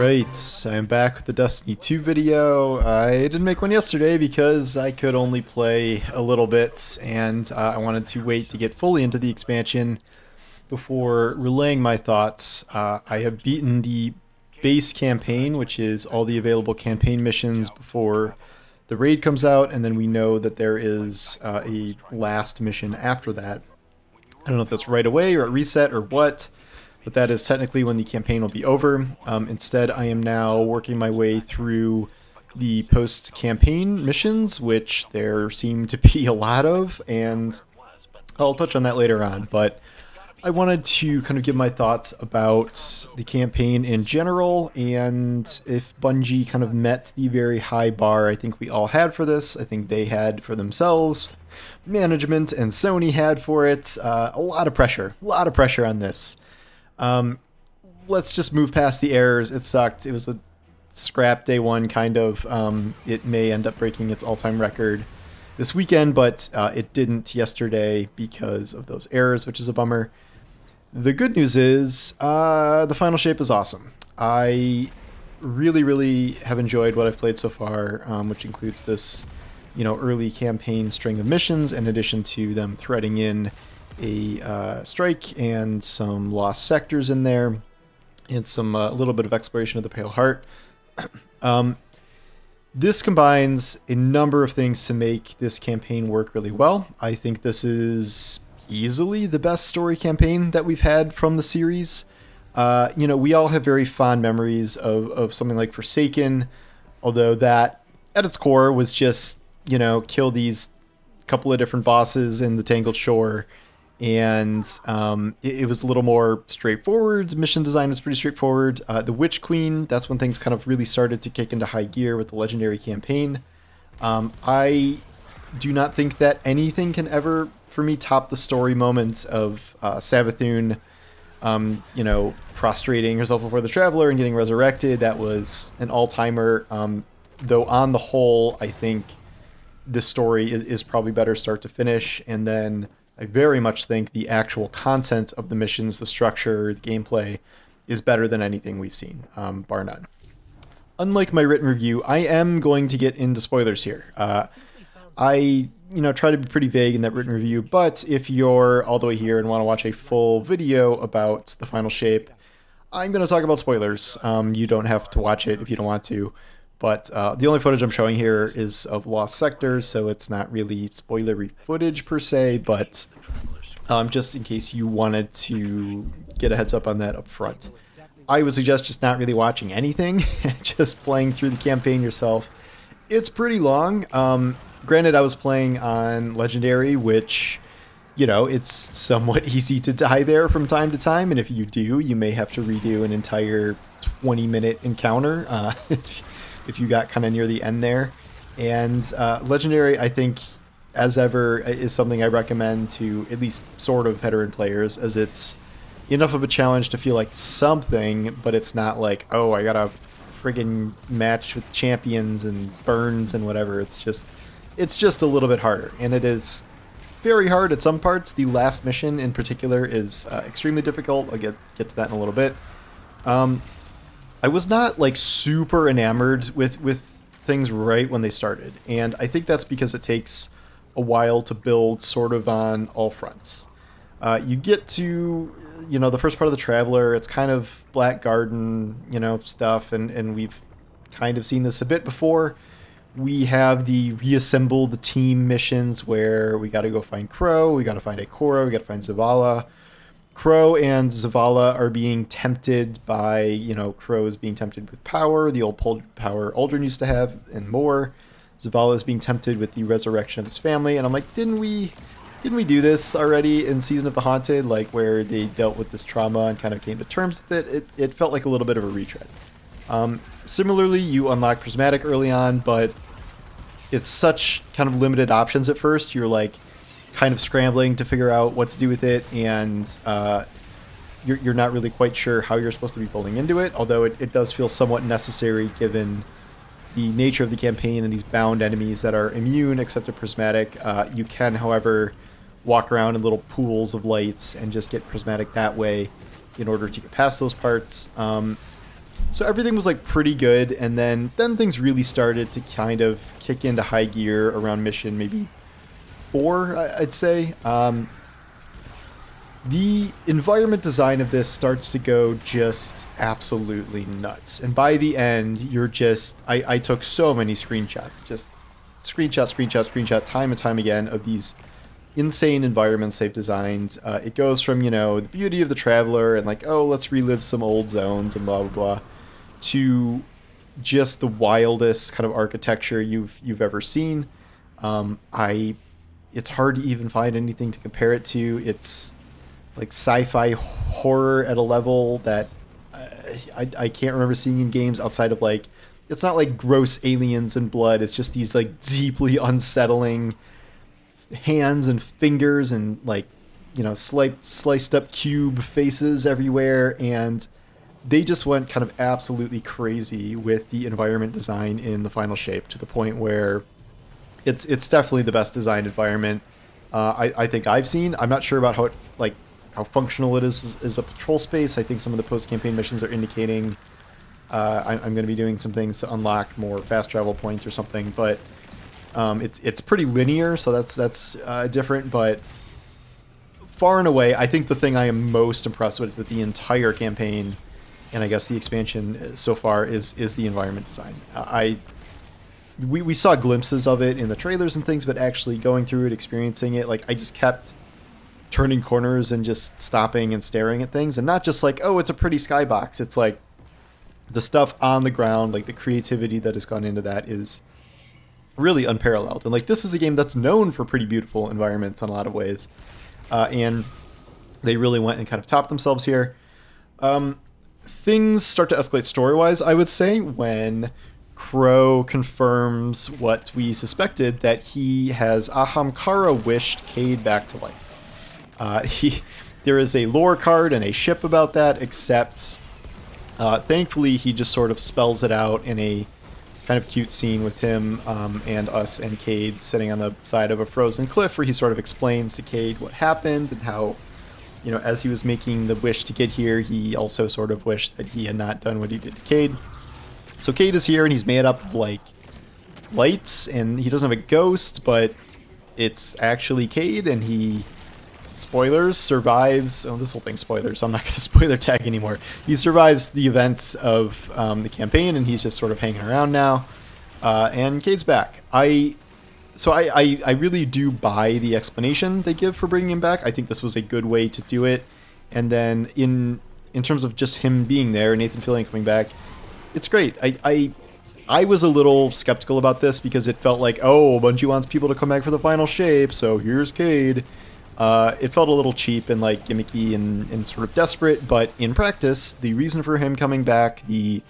Alright, I'm back with the Destiny 2 video. I didn't make one yesterday because I could only play a little bit, and I wanted to wait to get fully into the expansion before relaying my thoughts. I have beaten the base campaign, which is all the available campaign missions before the raid comes out, and then we know that there is a last mission after that. I don't know if that's right away or at reset or what, but that is technically when the campaign will be over. Instead, I am now working my way through the post-campaign missions, which there seem to be a lot of, and I'll touch on that later on. But I wanted to kind of give my thoughts about the campaign in general, and if Bungie kind of met the very high bar I think we all had for this. I think they had for themselves, management and Sony had for it. A lot of pressure on this. Let's just move past the errors. It sucked. It was a scrap day one, kind of. It may end up breaking its all-time record this weekend, but it didn't yesterday because of those errors, which is a bummer. The good news is the final shape is awesome. I really have enjoyed what I've played so far, which includes this, early campaign string of missions, in addition to them threading in a strike and some lost sectors in there, and some a little bit of exploration of the Pale Heart. This combines a number of things to make this campaign work really well. I think this is easily the best story campaign that we've had from the series. We all have very fond memories of something like Forsaken, although that at its core was just, kill these couple of different bosses in the Tangled Shore. And it was a little more straightforward. Mission design was pretty straightforward. The Witch Queen, that's when things kind of really started to kick into high gear with the Legendary campaign. I do not think that anything can ever, for me, top the story moment of Savathun, prostrating herself before the Traveler and getting resurrected. That was an all-timer. Though on the whole, I think this story is probably better start to finish, and then I very much think the actual content of the missions, the structure, the gameplay, is better than anything we've seen, bar none. Unlike my written review, I am going to get into spoilers here. I try to be pretty vague in that written review, but if you're all the way here and want to watch a full video about the final shape, I'm going to talk about spoilers. You don't have to watch it if you don't want to. But the only footage I'm showing here is of lost sectors, so it's not really spoilery footage per se, but just in case you wanted to get a heads up on that up front. I would suggest just not really watching anything, just playing through the campaign yourself. It's pretty long. Granted, I was playing on Legendary, which, it's somewhat easy to die there from time to time, and if you do, you may have to redo an entire 20-minute encounter. If you got kind of near the end there. And Legendary, I think, as ever, is something I recommend to at least sort of veteran players, as it's enough of a challenge to feel like something, but it's not like, oh, I got a friggin' match with champions and burns and whatever. It's just a little bit harder. And it is very hard at some parts. The last mission in particular is extremely difficult. I'll get to that in a little bit. I was not super enamored with things right when they started, and I think that's because it takes a while to build sort of on all fronts. You get to the first part of the Traveler, it's kind of Black Garden stuff, and we've kind of seen this a bit before. We have the reassemble the team missions where we got to go find Crow, we got to find Ikora, we got to find Zavala. Crow and Zavala are being tempted by, Crow is being tempted with power, the old power Aldrin used to have, and more. Zavala is being tempted with the resurrection of his family, and I'm like, didn't we do this already in Season of the Haunted, where they dealt with this trauma and kind of came to terms with it? It felt like a little bit of a retread. Similarly, you unlock Prismatic early on, but it's such kind of limited options at first. You're kind of scrambling to figure out what to do with it, and you're not really quite sure how you're supposed to be pulling into it, although it does feel somewhat necessary given the nature of the campaign and these bound enemies that are immune except to Prismatic. You can, however, walk around in little pools of lights and just get Prismatic that way in order to get past those parts. So everything was like pretty good, and then things really started to kind of kick into high gear around mission maybe 4, I'd say. The environment design of this starts to go just absolutely nuts, and by the end, you're just I took so many screenshots, just screenshot, time and time again of these insane environments they've designed. It goes from, the beauty of the Traveler and like, oh, let's relive some old zones and blah blah blah, to just the wildest kind of architecture you've ever seen. It's hard to even find anything to compare it to. It's like sci-fi horror at a level that I can't remember seeing in games outside of like, it's not like gross aliens and blood. It's just these like deeply unsettling hands and fingers and like, sliced up cube faces everywhere. And they just went kind of absolutely crazy with the environment design in the final shape, to the point where it's definitely the best designed environment I think I've seen. I'm not sure about how functional it is as a patrol space. I think some of the post-campaign missions are indicating I'm going to be doing some things to unlock more fast travel points or something, but it's pretty linear, so that's different. But far and away, I think the thing I am most impressed with the entire campaign, and I guess the expansion so far, is the environment design. We saw glimpses of it in the trailers and things, but actually going through it, experiencing it, like I just kept turning corners and just stopping and staring at things, and not just like, oh, it's a pretty skybox. It's like the stuff on the ground, like the creativity that has gone into that is really unparalleled. And like, this is a game that's known for pretty beautiful environments in a lot of ways, and they really went and kind of topped themselves here. Things start to escalate story-wise, I would say, when Crow confirms what we suspected, that he has Ahamkara wished Cade back to life. There is a lore card and a ship about that, except thankfully he just sort of spells it out in a kind of cute scene with him and us and Cade sitting on the side of a frozen cliff, where he sort of explains to Cade what happened and how, as he was making the wish to get here, he also sort of wished that he had not done what he did to Cade. So Cade is here, and he's made up of like lights, and he doesn't have a ghost, but it's actually Cade, and he, spoilers, survives. Oh, this whole thing's spoilers, so I'm not going to spoiler tag anymore. He survives the events of the campaign, and he's just sort of hanging around now. And Cade's back. I really do buy the explanation they give for bringing him back. I think this was a good way to do it. And then in terms of just him being there, Nathan Fillion coming back, it's great. I was a little skeptical about this because it felt like, oh, Bungie wants people to come back for the final shape, so here's Cade. It felt a little cheap and like gimmicky and sort of desperate, but in practice, the reason for him coming back, the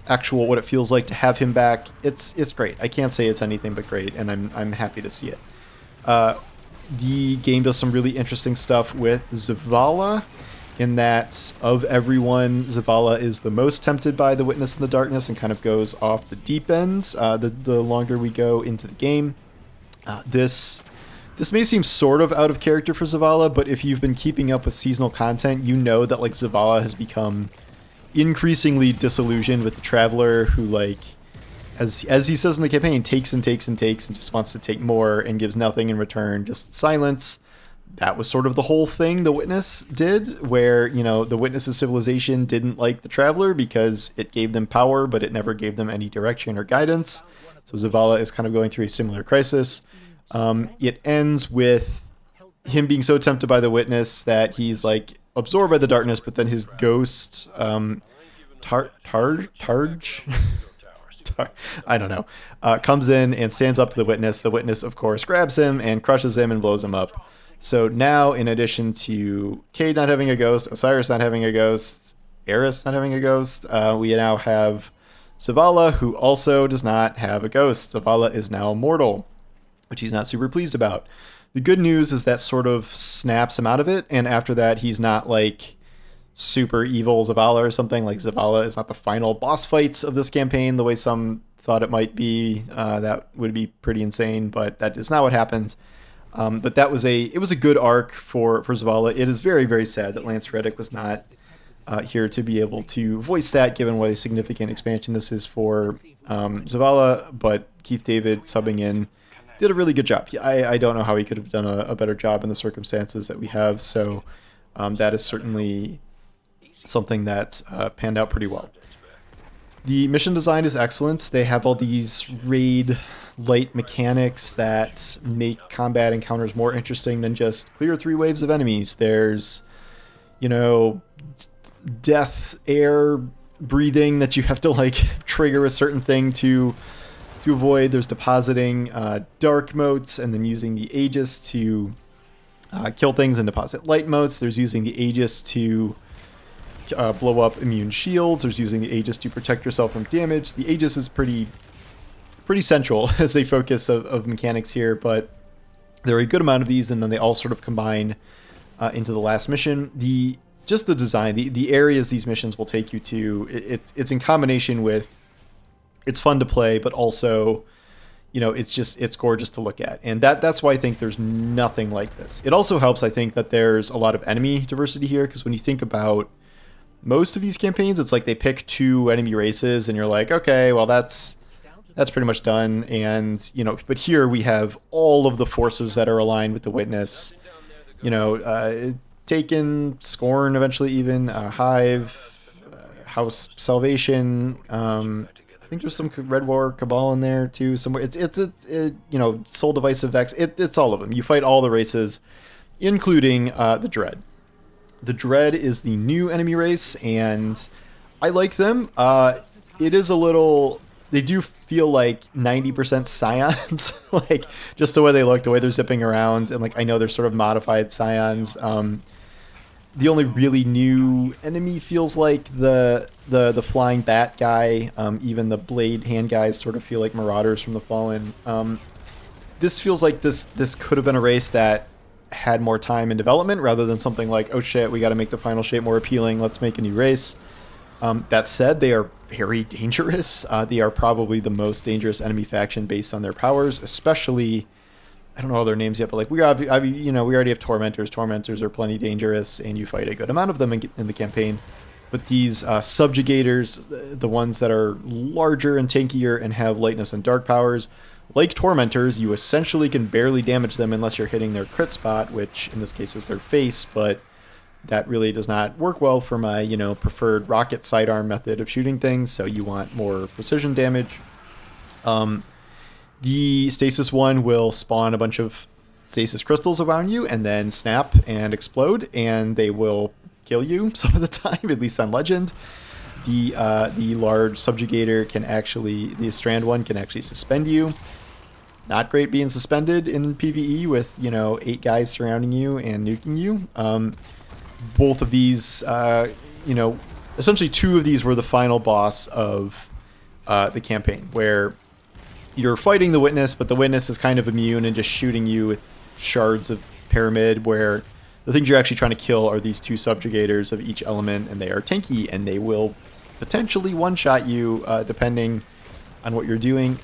actual what it feels like to have him back, it's great. I can't say it's anything but great, and I'm happy to see it. The game does some really interesting stuff with Zavala, in that of everyone, Zavala is the most tempted by the Witness in the Darkness and kind of goes off the deep end the longer we go into the game. This may seem sort of out of character for Zavala, but if you've been keeping up with seasonal content, you know that like Zavala has become increasingly disillusioned with the Traveler, who, like, as he says in the campaign, takes and takes and takes and just wants to take more and gives nothing in return, just silence. That was sort of the whole thing the Witness did, where, the Witness's civilization didn't like the Traveler because it gave them power, but it never gave them any direction or guidance. So Zavala is kind of going through a similar crisis. It ends with him being so tempted by the Witness that he's like absorbed by the darkness, but then his ghost, Targe? I don't know, comes in and stands up to the Witness. The Witness, of course, grabs him and crushes him and blows him up. So now, in addition to Cade not having a ghost, Osiris not having a ghost, Eris not having a ghost, we now have Zavala, who also does not have a ghost. Zavala is now immortal, which he's not super pleased about. The good news is that sort of snaps him out of it, and after that, he's not like super evil Zavala or something. Like, Zavala is not the final boss fights of this campaign the way some thought it might be. That would be pretty insane, but that is not what happened. But it was a good arc for Zavala. It is very, very sad that Lance Reddick was not here to be able to voice that, given what a significant expansion this is for Zavala. But Keith David subbing in did a really good job. I don't know how he could have done a better job in the circumstances that we have. So that is certainly something that panned out pretty well. The mission design is excellent. They have all these raid light mechanics that make combat encounters more interesting than just clear 3 waves of enemies. There's, you know, death air breathing that you have to like trigger a certain thing to avoid. There's depositing dark motes and then using the Aegis to kill things and deposit light motes. There's using the Aegis to blow up immune shields. There's using the Aegis to protect yourself from damage. The Aegis is pretty central as a focus of mechanics here, but there are a good amount of these, and then they all sort of combine into the last mission. Just the design, the areas these missions will take you to, it's in combination with, it's fun to play, but also, you know, it's gorgeous to look at. And that's why I think there's nothing like this. It also helps, I think, that there's a lot of enemy diversity here, because when you think about most of these campaigns, it's like they pick 2 enemy races, and you're like, okay, well, that's pretty much done. And, you know, but here we have all of the forces that are aligned with the Witness. You know, Taken, Scorn, eventually even, Hive, House Salvation, I think there's some Red War Cabal in there too somewhere. It's you know, Soul Divisive Vex. It's all of them. You fight all the races, including the Dread. The Dread is the new enemy race, and I like them. It is a little... They do feel like 90% Scions, like just the way they look, the way they're zipping around, and like I know they're sort of modified Scions. The only really new enemy feels like the flying bat guy. Even the blade hand guys sort of feel like Marauders from the Fallen. This feels like this could have been a race that had more time in development rather than something like, oh shit, we got to make the final shape more appealing, let's make a new race. That said, they are very dangerous. They are probably the most dangerous enemy faction based on their powers, especially, I don't know all their names yet, but like we already have Tormentors. Tormentors are plenty dangerous, and you fight a good amount of them in the campaign. But these Subjugators, the ones that are larger and tankier and have lightness and dark powers, like Tormentors, you essentially can barely damage them unless you're hitting their crit spot, which in this case is their face, but that really does not work well for my, you know, preferred rocket sidearm method of shooting things, so you want more precision damage. The Stasis one will spawn a bunch of stasis crystals around you and then snap and explode, and they will kill you some of the time, at least on Legend. The large Subjugator can actually, the Strand one can actually suspend you. Not great being suspended in PvE with, you know, 8 guys surrounding you and nuking you. Both of these, you know, essentially 2 of these were the final boss of the campaign, where you're fighting the Witness, but the Witness is kind of immune and just shooting you with shards of Pyramid, where the things you're actually trying to kill are these 2 Subjugators of each element, and they are tanky, and they will potentially one-shot you, depending on what you're doing.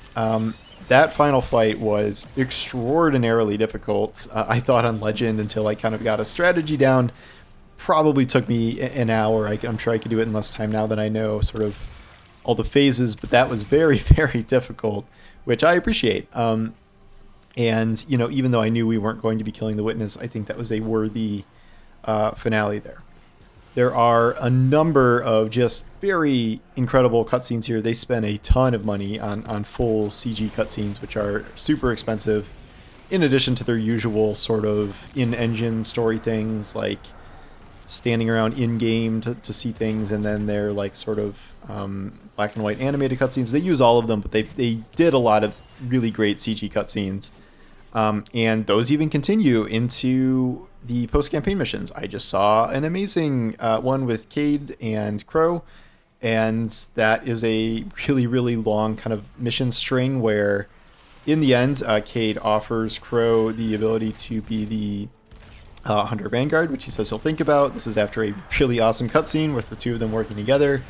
That final fight was extraordinarily difficult, I thought, on Legend, until I kind of got a strategy down. Probably took me an hour. I'm sure I could do it in less time now that I know sort of all the phases, but that was very, very difficult, which I appreciate. And, you know, even though I knew we weren't going to be killing the Witness, I think that was a worthy finale there. There are a number of just very incredible cutscenes here. They spend a ton of money on full CG cutscenes, which are super expensive, in addition to their usual sort of in-engine story things, like standing around in-game to see things, and then they're like sort of black and white animated cutscenes. They use all of them, but they did a lot of really great CG cutscenes. And those even continue into the post-campaign missions. I just saw an amazing one with Cade and Crow, and that is a really, really long kind of mission string where, in the end, Cade offers Crow the ability to be the Hunter Vanguard, which he says he'll think about. This is after a really awesome cutscene with the 2 of them working together.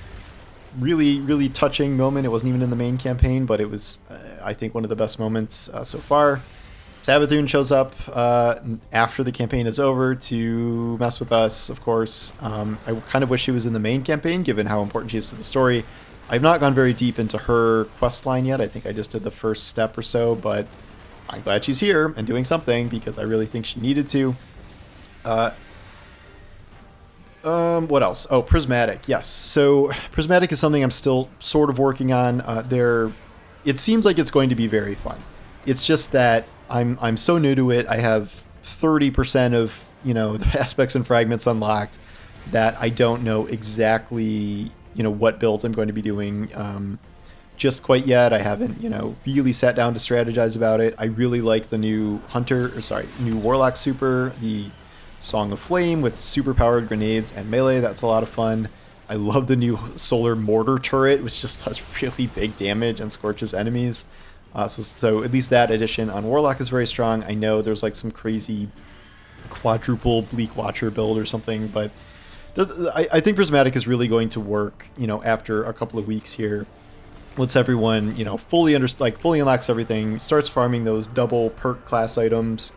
Really, really touching moment. It wasn't even in the main campaign, but it was, I think, one of the best moments so far. Savathun shows up after the campaign is over to mess with us, of course. I kind of wish she was in the main campaign, given how important she is to the story. I've not gone very deep into her quest line yet. I think I just did the first step or so, but I'm glad she's here and doing something because I really think she needed to. What else? Oh, Prismatic. Yes. So Prismatic is something I'm still sort of working on. It seems like it's going to be very fun. It's just that I'm so new to it. I have 30% of the aspects and fragments unlocked that I don't know exactly what builds I'm going to be doing just quite yet. I haven't really sat down to strategize about it. I really like the new new Warlock super, the Song of Flame with super powered grenades and melee. That's a lot of fun. I love the new solar mortar turret, which just does really big damage and scorches enemies. So at least that addition on Warlock is very strong. I know there's like some crazy quadruple Bleak Watcher build or something, but I think Prismatic is really going to work, after a couple of weeks here. Once everyone, fully unlocks everything, starts farming those double perk class items,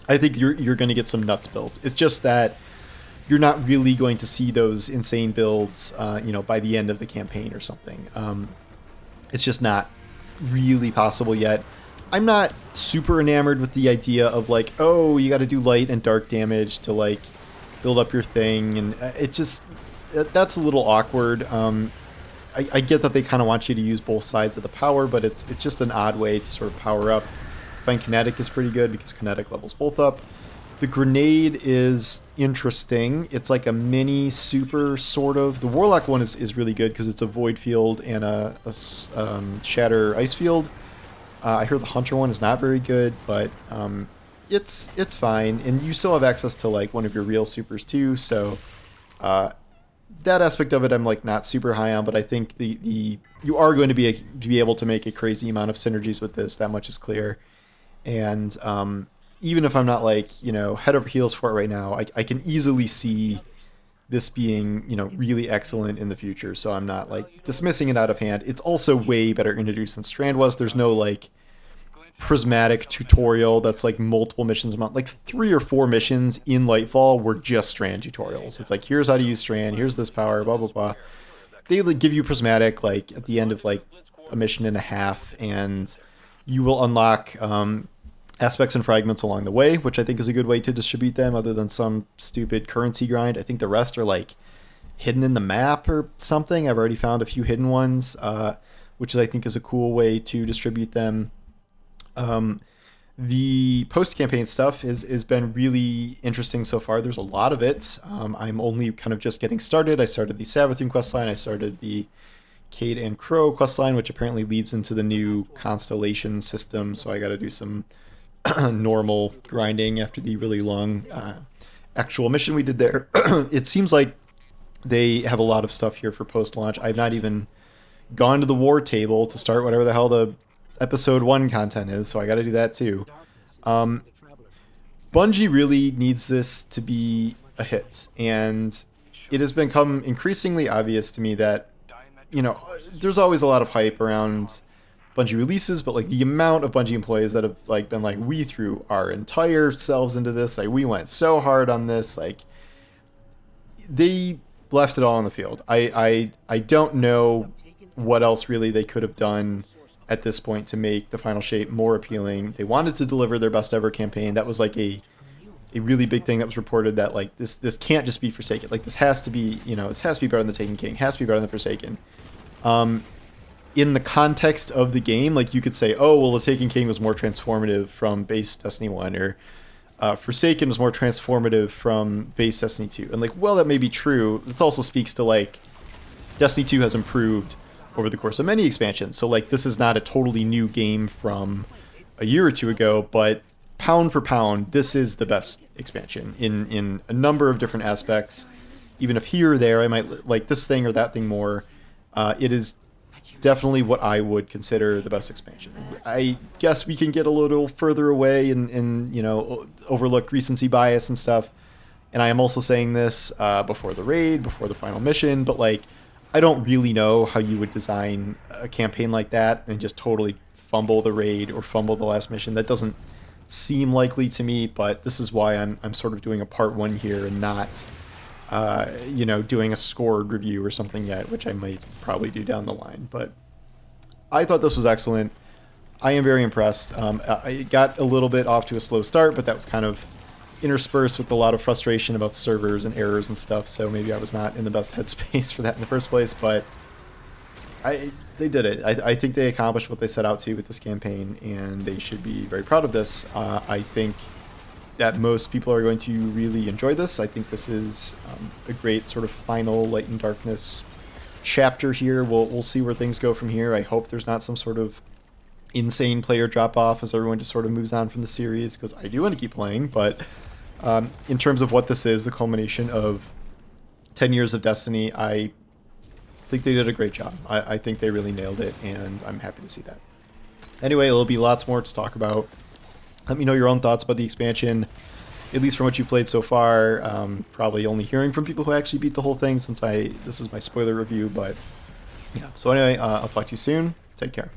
I think you're going to get some nuts builds. It's just that you're not really going to see those insane builds, by the end of the campaign or something. It's just not really possible yet. I'm not super enamored with the idea of like, oh, you got to do light and dark damage to like build up your thing, and that's a little awkward. I get that they kind of want you to use both sides of the power, but it's just an odd way to sort of power up. I find kinetic is pretty good because kinetic levels both up. The grenade is interesting. It's like a mini super, sort of. The Warlock one is really good because it's a void field and a shatter ice field. I heard the Hunter one is not very good, but it's fine. And you still have access to like one of your real supers too, so that aspect of it I'm like not super high on, but I think you are going to be able to make a crazy amount of synergies with this. That much is clear. And even if I'm not like, head over heels for it right now, I can easily see this being, really excellent in the future. So I'm not like dismissing it out of hand. It's also way better introduced than Strand was. There's no like Prismatic tutorial that's like multiple missions a month. Like 3 or 4 missions in Lightfall were just Strand tutorials. It's like, here's how to use Strand, here's this power, blah, blah, blah. They like give you Prismatic like at the end of like a mission and a half, and you will unlock aspects and fragments along the way, which I think is a good way to distribute them other than some stupid currency grind. I think the rest are like hidden in the map or something. I've already found a few hidden ones, which I think is a cool way to distribute them. The post-campaign stuff has been really interesting so far. There's a lot of it. I'm only kind of just getting started. I started the Savathun questline. I started the Cade and Crow questline, which apparently leads into the new Constellation system, so I got to do some normal grinding after the really long actual mission we did there. It seems like they have a lot of stuff here for post-launch. I've not even gone to the war table to start whatever the hell the episode 1 content is, so I got to do that too. Bungie really needs this to be a hit, and it has become increasingly obvious to me that there's always a lot of hype around Bungie releases, but like the amount of Bungie employees that have like been like, we threw our entire selves into this, like we went so hard on this, like they left it all on the field. I don't know what else really they could have done at this point to make the final shape more appealing. They wanted to deliver their best ever campaign. That was like a really big thing that was reported, that like this can't just be Forsaken. Like this has to be, this has to be better than the Taken King, has to be better than Forsaken. In the context of the game, like you could say, oh, well, the Taken King was more transformative from base Destiny 1, or Forsaken was more transformative from base Destiny 2. And like, well, that may be true. This also speaks to like Destiny 2 has improved over the course of many expansions. So like this is not a totally new game from a year or two ago, but pound for pound, this is the best expansion in a number of different aspects. Even if here or there I might like this thing or that thing more, it is definitely what I would consider the best expansion. I guess we can get a little further away and overlook recency bias and stuff. And I am also saying this before the raid, before the final mission, but like I don't really know how you would design a campaign like that and just totally fumble the raid or fumble the last mission. That doesn't seem likely to me, but this is why I'm sort of doing a part 1 here and not you know, doing a scored review or something yet, which I might probably do down the line. But I thought this was excellent. I am very impressed. I got a little bit off to a slow start, but that was kind of interspersed with a lot of frustration about servers and errors and stuff, so maybe I was not in the best headspace for that in the first place, but they did it. I think they accomplished what they set out to with this campaign, and they should be very proud of this. I think that most people are going to really enjoy this. I think this is a great sort of final Light and Darkness chapter here. We'll see where things go from here. I hope there's not some sort of insane player drop-off as everyone just sort of moves on from the series, because I do want to keep playing, but in terms of what this is, the culmination of 10 years of Destiny, I think they did a great job. I think they really nailed it, and I'm happy to see that. Anyway, there'll be lots more to talk about. Let me know your own thoughts about the expansion, at least from what you've played so far. Probably only hearing from people who actually beat the whole thing, since this is my spoiler review, but yeah. So anyway, I'll talk to you soon. Take care.